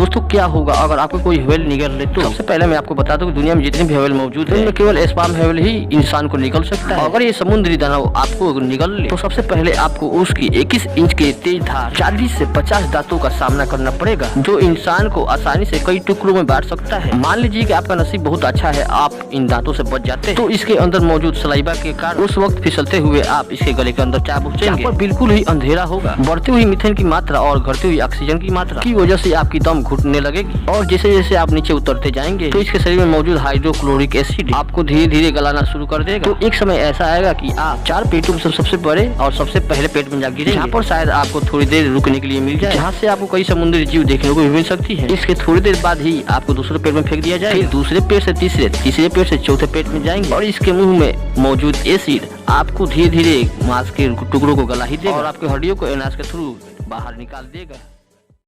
दोस्तों क्या होगा अगर आपको कोई व्हेल निगल ले? तो सबसे पहले मैं आपको बता दूं कि दुनिया में जितने भी व्हेल मौजूद है उनमें केवल स्पर्म व्हेल ही इंसान को निगल सकता है। अगर ये समुद्री दानव आपको निगल ले तो सबसे पहले आपको उसकी 21 इंच के तेज धार 40 से 50 दांतों का सामना करना पड़ेगा, जो इंसान को आसानी से कई टुकड़ों में बांट सकता है। मान लीजिए कि आपका नसीब बहुत अच्छा है, आप इन दांतों से बच जाते हैं, तो इसके अंदर मौजूद सलाइवा के कारण उस वक्त फिसलते हुए आप इसके गले के अंदर जा पहुंचेंगे। बिल्कुल ही अंधेरा होगा। बढ़ती हुई मीथेन की मात्रा और घटती हुई ऑक्सीजन की मात्रा की वजह से आपकी दम घुटने लगेगी, और जैसे जैसे आप नीचे उतरते जाएंगे तो इसके शरीर में मौजूद हाइड्रोक्लोरिक एसिड आपको धीरे धीरे गलाना शुरू कर देगा। तो एक समय ऐसा आएगा कि आप 4 पेटों में सबसे बड़े और सबसे पहले पेट में जा गिरेंगे, जहाँ पर शायद आपको थोड़ी देर रुकने के लिए मिल जाए, जहाँ से आपको कई समुद्री जीव देखने को भी मिल सकती है। इसके थोड़ी देर बाद ही आपको दूसरे पेट में फेंक दिया जाए, फिर दूसरे पेट से तीसरे पेट से चौथे पेट में जाएंगे, और इसके मुंह में मौजूद एसिड आपको धीरे धीरे मांस के टुकड़ों को गला ही देगा और आपकी हड्डियों को एनाज के थ्रू बाहर निकाल देगा।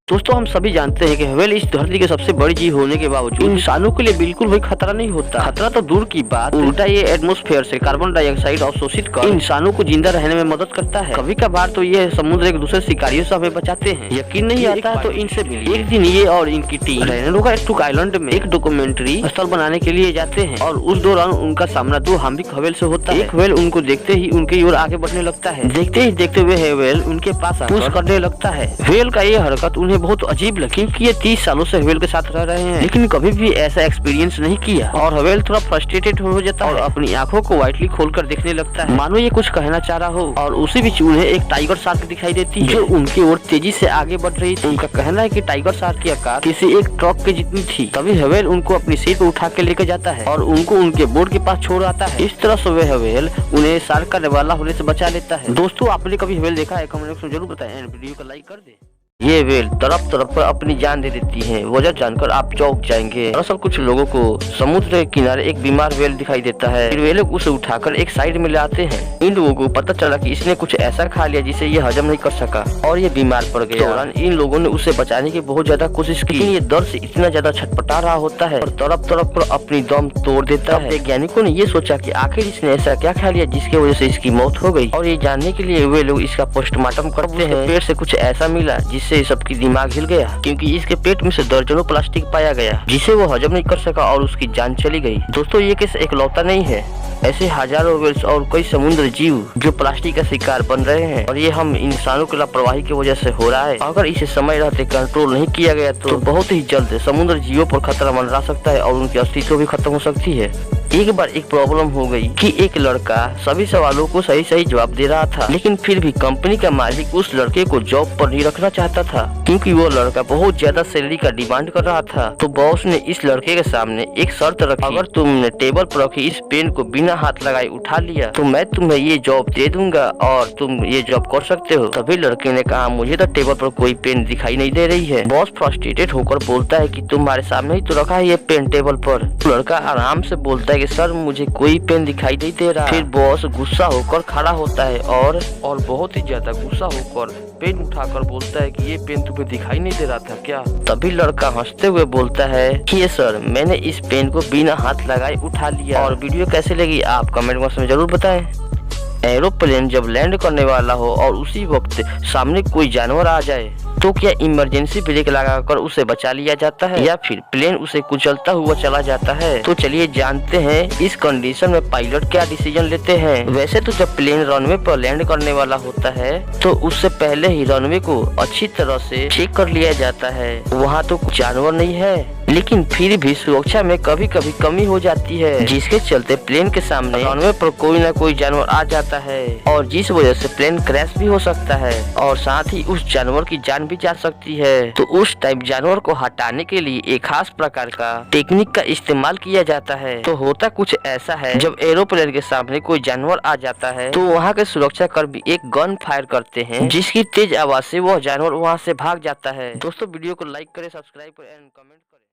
दोस्तों हम सभी जानते हैं कि व्हेल इस धरती के सबसे बड़ी जीव होने के बावजूद इंसानों के लिए बिल्कुल भी खतरा नहीं होता। खतरा तो दूर की बात, उल्टा ये एटमॉस्फेयर से कार्बन डाइऑक्साइड अवशोषित कर इंसानों को जिंदा रहने में मदद करता है। कभी कभार तो ये समुद्र एक दूसरे शिकारियों से हमें बचाते हैं। यकीन नहीं आता तो इनसे मिलिए। एक दिन ये और इनकी टीम रेनोका आइलैंड में एक डॉक्यूमेंट्री स्थल बनाने के लिए जाते हैं, और उस दौरान उनका सामना 2 हार्मफुल व्हेल से होता है। एक व्हेल उनको देखते ही उनकी ओर आगे बढ़ने लगता है। देखते ही देखते हुए व्हेल उनके पास पुश करने लगता है। व्हेल का ये हरकत उन्हें बहुत अजीब लगी, क्योंकि ये 30 सालों से व्हेल के साथ रह रहे हैं, लेकिन कभी भी ऐसा एक्सपीरियंस नहीं किया। और व्हेल थोड़ा फ्रस्ट्रेटेड हो जाता है और अपनी आंखों को वाइटली खोलकर देखने लगता है, मानो ये कुछ कहना चाह रहा हो। और उसी बीच उन्हें एक टाइगर शार्क दिखाई देती है, जो उनकी ओर तेजी से आगे बढ़ रही थी। उनका कहना है कि टाइगर शार्क की आकार किसी एक ट्रक के जितनी थी। तभी व्हेल उनको अपनी सीट पर उठा के लेकर जाता है और उनको उनके बोर्ड के पास छोड़ आता है। इस तरह से व्हेल उन्हें शार्क का निवाला होने से बचा लेता है। दोस्तों आपने कभी व्हेल देखा है? कमेंट में जरूर बताएं, वीडियो को लाइक कर दे। ये व्हेल तरफ पर अपनी जान दे देती है। वजह जानकर आप चौंक जाएंगे। दरअसल कुछ लोगों को समुद्र के किनारे एक बीमार व्हेल दिखाई देता है। फिर वे लोग उसे उठाकर एक साइड में ले आते हैं। इन लोगों को पता चला कि इसने कुछ ऐसा खा लिया जिसे ये हजम नहीं कर सका और ये बीमार पड़ गया। दौरान इन लोगों ने उसे बचाने की बहुत ज्यादा कोशिश की, लेकिन ये दर्द से इतना ज्यादा छटपटा रहा होता है और तरफ पर अपनी दम तोड़ देता है। वैज्ञानिकों ने ये सोचा कि आखिर इसने ऐसा क्या खा लिया जिसकी वजह से इसकी मौत हो गई, और ये जानने के लिए वे लोग इसका पोस्टमार्टम करते हैं। पेट से कुछ ऐसा मिला जिससे सबकी दिमाग हिल गया, क्योंकि इसके पेट में से दर्जनों प्लास्टिक पाया गया जिसे वो हजम नहीं कर सका और उसकी जान चली गई। दोस्तों ये केस एकलौता नहीं है, ऐसे हजारों व्हेल्स और कई समुद्र जीव जो प्लास्टिक का शिकार बन रहे हैं, और ये हम इंसानों की लापरवाही की वजह से हो रहा है। अगर इसे समय रहते कंट्रोल नहीं किया गया तो बहुत ही जल्द समुद्र जीवों पर खतरा मंडरा सकता है और उनकी अस्तित्व भी खत्म हो सकती है। एक बार एक प्रॉब्लम हो गई कि एक लड़का सभी सवालों को सही जवाब दे रहा था, लेकिन फिर भी कंपनी का मालिक उस लड़के को जॉब पर नहीं रखना चाहता था, क्योंकि वो लड़का बहुत ज्यादा सैलरी का डिमांड कर रहा था। तो बॉस ने इस लड़के के सामने एक शर्त रखी, अगर तुमने टेबल पर रखी इस पेन को बिना हाथ लगाए उठा लिया तो मैं तुम्हें ये जॉब दे दूंगा और तुम ये जॉब कर सकते हो। तभी लड़के ने कहा, मुझे तो टेबल पर कोई पेन दिखाई नहीं दे रही है। बॉस फ्रस्ट्रेटेड होकर बोलता है कि तुम्हारे सामने ही तो रखा है ये पेन टेबल पर। लड़का आराम से बोलता है कि सर मुझे कोई पेन दिखाई नहीं दे रहा। फिर बॉस गुस्सा होकर खड़ा होता है और बहुत ही ज्यादा गुस्सा होकर पेन उठाकर बोलता है कि ये पेन तुम्हें दिखाई नहीं दे रहा था क्या? तभी लड़का हंसते हुए बोलता है कि ये सर मैंने इस पेन को बिना हाथ लगाए उठा लिया। और वीडियो कैसे लगी आप कमेंट बॉक्स में जरूर बताएं। एरोप्लेन जब लैंड करने वाला हो और उसी वक्त सामने कोई जानवर आ जाए तो क्या इमरजेंसी ब्रेक लगाकर उसे बचा लिया जाता है या फिर प्लेन उसे कुचलता हुआ चला जाता है? तो चलिए जानते हैं इस कंडीशन में पायलट क्या डिसीजन लेते हैं। वैसे तो जब प्लेन रनवे पर लैंड करने वाला होता है तो उससे पहले ही रनवे को अच्छी तरह से चेक कर लिया जाता है। वहाँ तो कुछ जानवर नहीं है, लेकिन फिर भी सुरक्षा में कभी कभी कमी हो जाती है, जिसके चलते प्लेन के सामने रनवे पर कोई न कोई जानवर आ जाता है और जिस वजह से प्लेन क्रैश भी हो सकता है और साथ ही उस जानवर की जान भी जा सकती है। तो उस टाइम जानवर को हटाने के लिए एक खास प्रकार का टेक्निक का इस्तेमाल किया जाता है। तो होता कुछ ऐसा है, जब एरोप्लेन के सामने कोई जानवर आ जाता है तो वहाँ के सुरक्षा कर्मी एक गन फायर करते हैं, जिसकी तेज आवाज से वह जानवर वहाँ से भाग जाता है। दोस्तों वीडियो को लाइक करें, सब्सक्राइब करें एंड कमेंट करें।